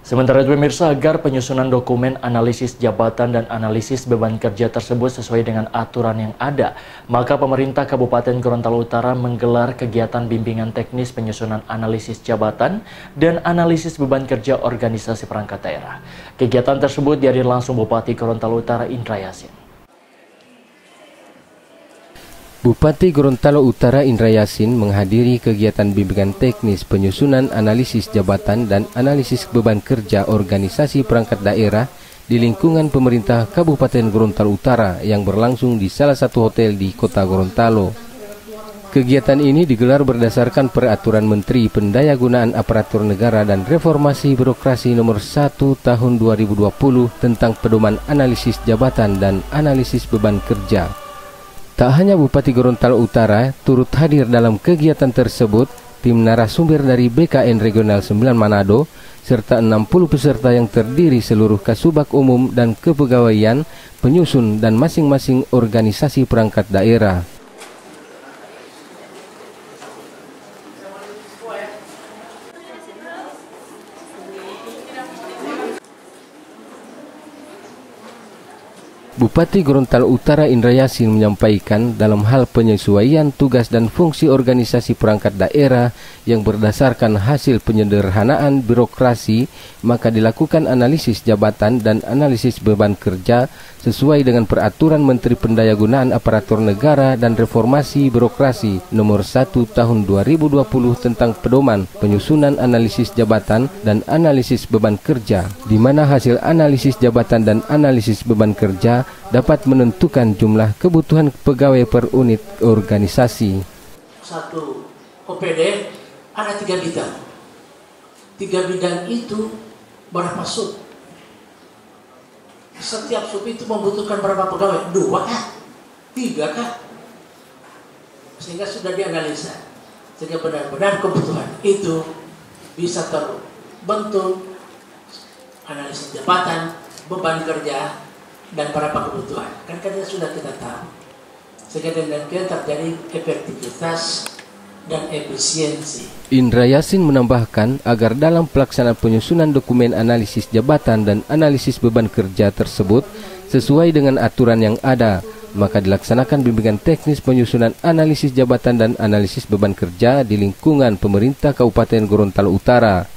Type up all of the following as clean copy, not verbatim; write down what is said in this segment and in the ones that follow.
Sementara itu pemirsa, agar penyusunan dokumen analisis jabatan dan analisis beban kerja tersebut sesuai dengan aturan yang ada, maka pemerintah Kabupaten Gorontalo Utara menggelar kegiatan bimbingan teknis penyusunan analisis jabatan dan analisis beban kerja organisasi perangkat daerah. Kegiatan tersebut dihadiri langsung Bupati Gorontalo Utara Indra Yasin. Bupati Gorontalo Utara Indra Yasin menghadiri kegiatan bimbingan teknis penyusunan analisis jabatan dan analisis beban kerja organisasi perangkat daerah di lingkungan pemerintah Kabupaten Gorontalo Utara yang berlangsung di salah satu hotel di Kota Gorontalo. Kegiatan ini digelar berdasarkan Peraturan Menteri Pendayagunaan Aparatur Negara dan Reformasi Birokrasi Nomor 1 Tahun 2020 tentang pedoman analisis jabatan dan analisis beban kerja. Tak hanya Bupati Gorontalo Utara turut hadir dalam kegiatan tersebut, tim narasumber dari BKN Regional 9 Manado, serta 60 peserta yang terdiri seluruh Kasubag Umum dan Kepegawaian, penyusun dan masing-masing organisasi perangkat daerah. Bupati Gorontalo Utara Indra Yasin menyampaikan dalam hal penyesuaian tugas dan fungsi organisasi perangkat daerah yang berdasarkan hasil penyederhanaan birokrasi, maka dilakukan analisis jabatan dan analisis beban kerja sesuai dengan Peraturan Menteri Pendayagunaan Aparatur Negara dan Reformasi Birokrasi Nomor 1 Tahun 2020 tentang pedoman penyusunan analisis jabatan dan analisis beban kerja, di mana hasil analisis jabatan dan analisis beban kerja dapat menentukan jumlah kebutuhan pegawai per unit organisasi. Satu OPD ada 3 bidang. 3 bidang itu berapa sub? Setiap sub itu membutuhkan berapa pegawai? 2 kah? 3 kah? Sehingga sudah dianalisa. Sehingga benar-benar kebutuhan itu bisa terbentuk analisis jabatan, beban kerja, dan berapa kebutuhan. Kan sudah kita tahu. Sehingga dengan terjadi efektivitas dan efisiensi. Indra Yasin menambahkan agar dalam pelaksanaan penyusunan dokumen analisis jabatan dan analisis beban kerja tersebut sesuai dengan aturan yang ada, maka dilaksanakan bimbingan teknis penyusunan analisis jabatan dan analisis beban kerja di lingkungan pemerintah Kabupaten Gorontalo Utara.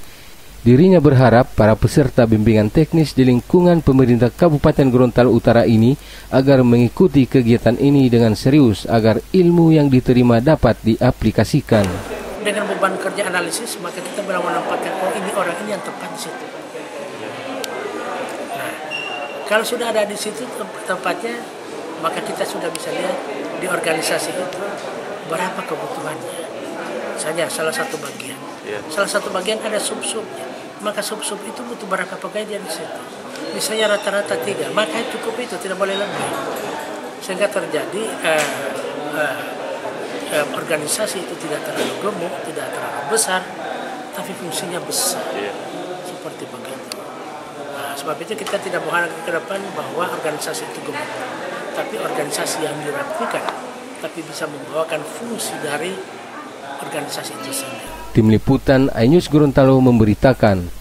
Dirinya berharap para peserta bimbingan teknis di lingkungan pemerintah Kabupaten Gorontalo Utara ini agar mengikuti kegiatan ini dengan serius agar ilmu yang diterima dapat diaplikasikan. Dengan beban kerja analisis, maka kita bisa menempatkan orang ini yang tepat di situ. Nah, kalau sudah ada di situ tempatnya, maka kita sudah bisa lihat di organisasi itu berapa kebutuhannya. Saja salah satu bagian. Salah satu bagian ada sub-subnya. Maka sub-sub itu butuh berapa pegawai di situ. Misalnya rata-rata 3, maka cukup itu, tidak boleh lebih. Sehingga terjadi organisasi itu tidak terlalu gemuk, tidak terlalu besar, tapi fungsinya besar. Seperti begitu. Nah, sebab itu kita tidak berharap ke depan bahwa organisasi itu gemuk, tapi organisasi yang dirapikan, tapi bisa membawakan fungsi dari organisasi itu sendiri. Tim Liputan iNews Gorontalo memberitakan.